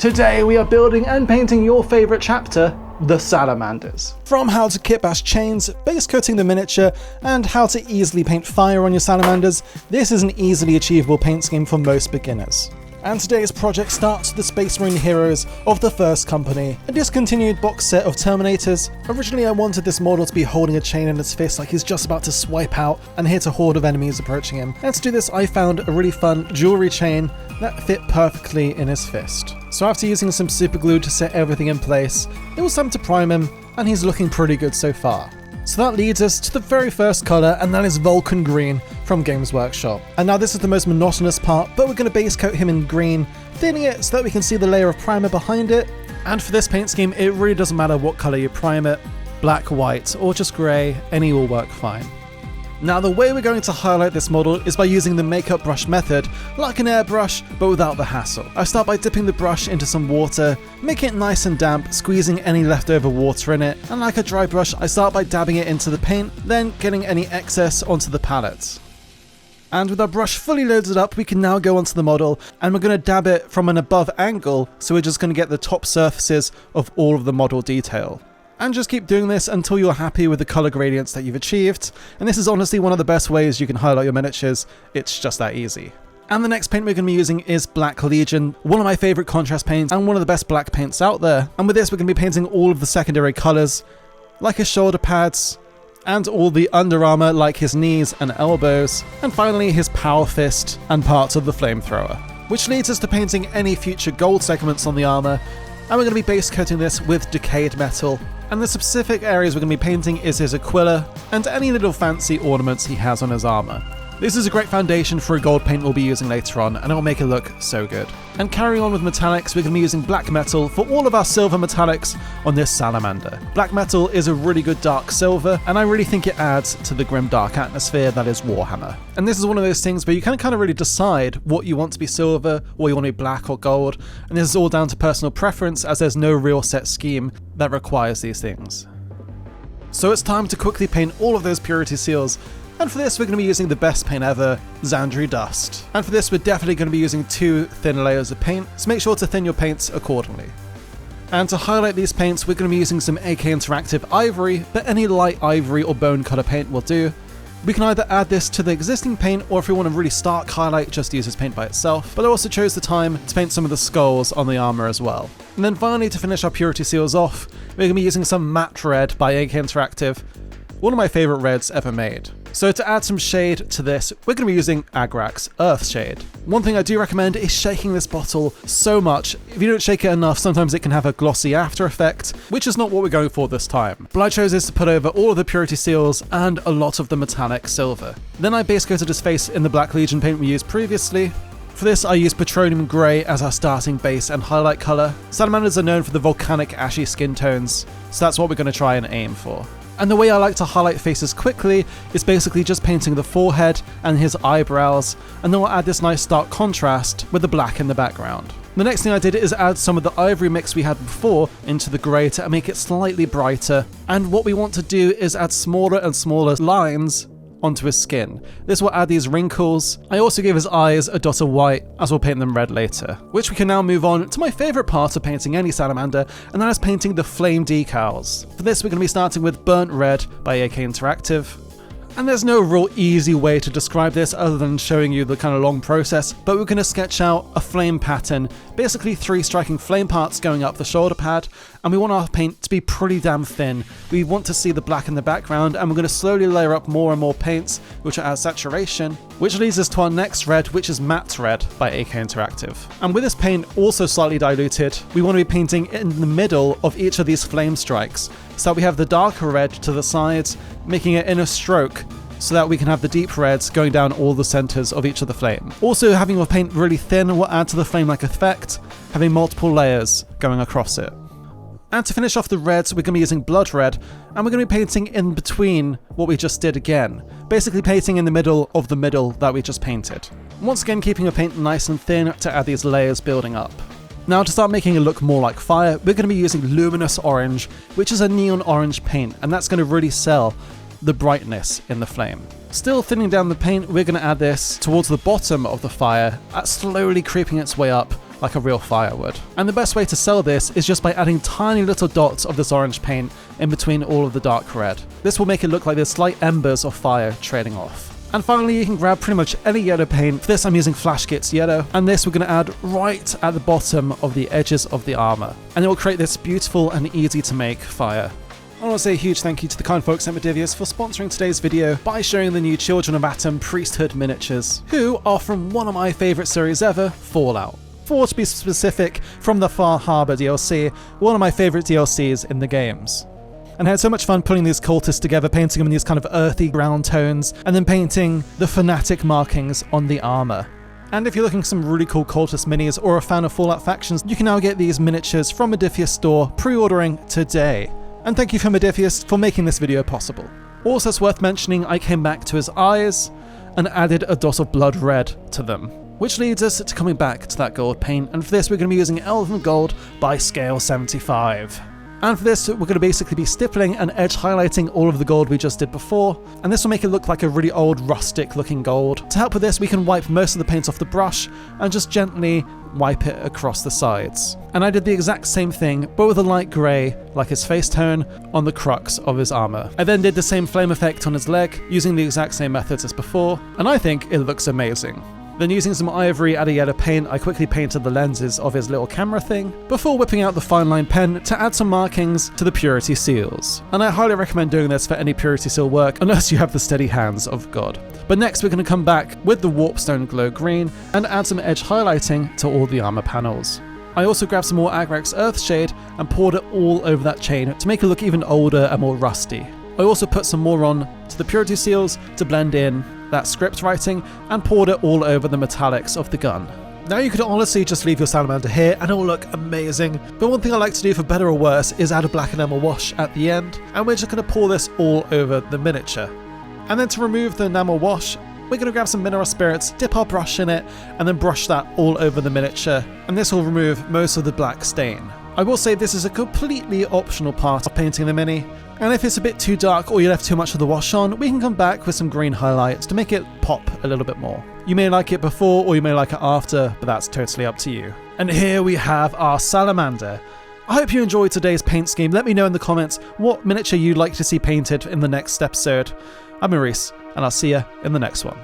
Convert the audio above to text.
Today we are building and painting your favourite chapter, the Salamanders. From how to kit bash chains, base coating the miniature, and how to easily paint fire on your Salamanders, this is an easily achievable paint scheme for most beginners. And today's project starts with the Space Marine heroes of the First Company, a discontinued box set of Terminators. Originally I wanted this model to be holding a chain in his fist like he's just about to swipe out and hit a horde of enemies approaching him. And to do this I found a really fun jewellery chain that fit perfectly in his fist. So after using some super glue to set everything in place, it was time to prime him, and he's looking pretty good so far. So that leads us to the very first colour, and that is Vulcan Green from Games Workshop. And now this is the most monotonous part, but we're going to base coat him in green, thinning it so that we can see the layer of primer behind it. And for this paint scheme, it really doesn't matter what colour you prime it, black, white, or just grey, any will work fine. Now the way we're going to highlight this model is by using the makeup brush method, like an airbrush, but without the hassle. I start by dipping the brush into some water, making it nice and damp, squeezing any leftover water in it, and like a dry brush, I start by dabbing it into the paint, then getting any excess onto the palette. And with our brush fully loaded up, we can now go onto the model, and we're going to dab it from an above angle, so we're just going to get the top surfaces of all of the model detail. And just keep doing this until you're happy with the colour gradients that you've achieved, and this is honestly one of the best ways you can highlight your miniatures, it's just that easy. And the next paint we're going to be using is Black Legion, one of my favourite contrast paints and one of the best black paints out there. And with this we're going to be painting all of the secondary colours, like his shoulder pads, and all the under armour like his knees and elbows, and finally his power fist and parts of the flamethrower. Which leads us to painting any future gold segments on the armour, and we're going to be base coating this with decayed metal. And the specific areas we're going to be painting is his Aquila and any little fancy ornaments he has on his armour. This is a great foundation for a gold paint we'll be using later on, and it'll make it look so good. And carrying on with metallics, we're going to be using black metal for all of our silver metallics on this Salamander. Black metal is a really good dark silver, and I really think it adds to the grim dark atmosphere that is Warhammer. And this is one of those things where you can kind of really decide what you want to be silver, or you want to be black or gold, and this is all down to personal preference as there's no real set scheme that requires these things. So it's time to quickly paint all of those purity seals. And for this we're going to be using the best paint ever, Xandri Dust. And for this we're definitely going to be using 2 thin layers of paint, so make sure to thin your paints accordingly. And to highlight these paints we're going to be using some AK Interactive Ivory, but any light ivory or bone colour paint will do. We can either add this to the existing paint, or if we want a really stark highlight, just use this paint by itself, but I also chose the time to paint some of the skulls on the armour as well. And then finally, to finish our purity seals off, we're going to be using some matte red by AK Interactive, one of my favourite reds ever made. So to add some shade to this, we're going to be using Agrak's Earth Shade. One thing I do recommend is shaking this bottle so much. If you don't shake it enough, sometimes it can have a glossy after effect, which is not what we're going for this time. But I chose this to put over all of the purity seals and a lot of the metallic silver. Then I base coated his face in the Black Legion paint we used previously. For this I used Petroleum Grey as our starting base and highlight colour. Salamanders are known for the volcanic ashy skin tones, so that's what we're going to try and aim for. And the way I like to highlight faces quickly is basically just painting the forehead and his eyebrows, and then we'll add this nice stark contrast with the black in the background. The next thing I did is add some of the ivory mix we had before into the grey to make it slightly brighter, and what we want to do is add smaller and smaller lines onto his skin. This will add these wrinkles. I also gave his eyes a dot of white, as we'll paint them red later. Which we can now move on to my favourite part of painting any salamander, and that is painting the flame decals. For this we're going to be starting with Burnt Red by AK Interactive. And there's no real easy way to describe this other than showing you the kind of long process, but we're going to sketch out a flame pattern, basically 3 striking flame parts going up the shoulder pad, and we want our paint to be pretty damn thin. We want to see the black in the background, and we're going to slowly layer up more and more paints, which will add saturation, which leads us to our next red, which is Matte Red by AK Interactive. And with this paint also slightly diluted, we want to be painting in the middle of each of these flame strikes, so that we have the darker red to the sides, making it in a stroke, so that we can have the deep reds going down all the centres of each of the flame. Also, having your paint really thin will add to the flame-like effect, having multiple layers going across it. And to finish off the reds, we're going to be using Blood Red, and we're going to be painting in between what we just did again, basically painting in the middle of the middle that we just painted. Once again, keeping your paint nice and thin to add these layers building up. Now to start making it look more like fire, we're going to be using Luminous Orange, which is a neon orange paint, and that's going to really sell the brightness in the flame. Still thinning down the paint, we're going to add this towards the bottom of the fire, slowly creeping its way up like a real fire would. And the best way to sell this is just by adding tiny little dots of this orange paint in between all of the dark red. This will make it look like there's slight embers of fire trailing off. And finally, you can grab pretty much any yellow paint. For this, I'm using Flashkit's yellow, and this we're going to add right at the bottom of the edges of the armor. And it will create this beautiful and easy to make fire. I want to say a huge thank you to the kind folks at Modivius for sponsoring today's video by showing the new Children of Atom Priesthood miniatures, who are from one of my favourite series ever, Fallout. 4 to be specific, from the Far Harbor DLC, one of my favourite DLCs in the games. And I had so much fun putting these cultists together, painting them in these kind of earthy brown tones, and then painting the fanatic markings on the armor. And if you're looking for some really cool cultist minis or a fan of Fallout factions, you can now get these miniatures from Modivius store, pre-ordering today. And thank you for Modivius for making this video possible. Also, it's worth mentioning I came back to his eyes and added a dot of blood red to them, which leads us to coming back to that gold paint, and for this we're going to be using Elven Gold by scale 75. And for this, we're going to basically be stippling and edge highlighting all of the gold we just did before, and this will make it look like a really old rustic looking gold. To help with this, we can wipe most of the paint off the brush and just gently wipe it across the sides. And I did the exact same thing, but with a light grey, like his face tone, on the crux of his armor. I then did the same flame effect on his leg, using the exact same methods as before, and I think it looks amazing. Then using some ivory and a yellow paint, I quickly painted the lenses of his little camera thing, before whipping out the fine line pen to add some markings to the purity seals. And I highly recommend doing this for any purity seal work, unless you have the steady hands of God. But next we're going to come back with the Warpstone Glow Green and add some edge highlighting to all the armor panels. I also grabbed some more Agrax Earthshade and poured it all over that chain to make it look even older and more rusty. I also put some more on to the purity seals to blend in that script writing and poured it all over the metallics of the gun. Now you could honestly just leave your salamander here and it will look amazing, but one thing I like to do for better or worse is add a black enamel wash at the end, and we're just going to pour this all over the miniature. And then to remove the enamel wash, we're going to grab some mineral spirits, dip our brush in it, and then brush that all over the miniature, and this will remove most of the black stain. I will say this is a completely optional part of painting the mini, and if it's a bit too dark or you left too much of the wash on, we can come back with some green highlights to make it pop a little bit more. You may like it before or you may like it after, but that's totally up to you. And here we have our Salamander. I hope you enjoyed today's paint scheme. Let me know in the comments what miniature you'd like to see painted in the next episode. I'm Maurice, and I'll see you in the next one.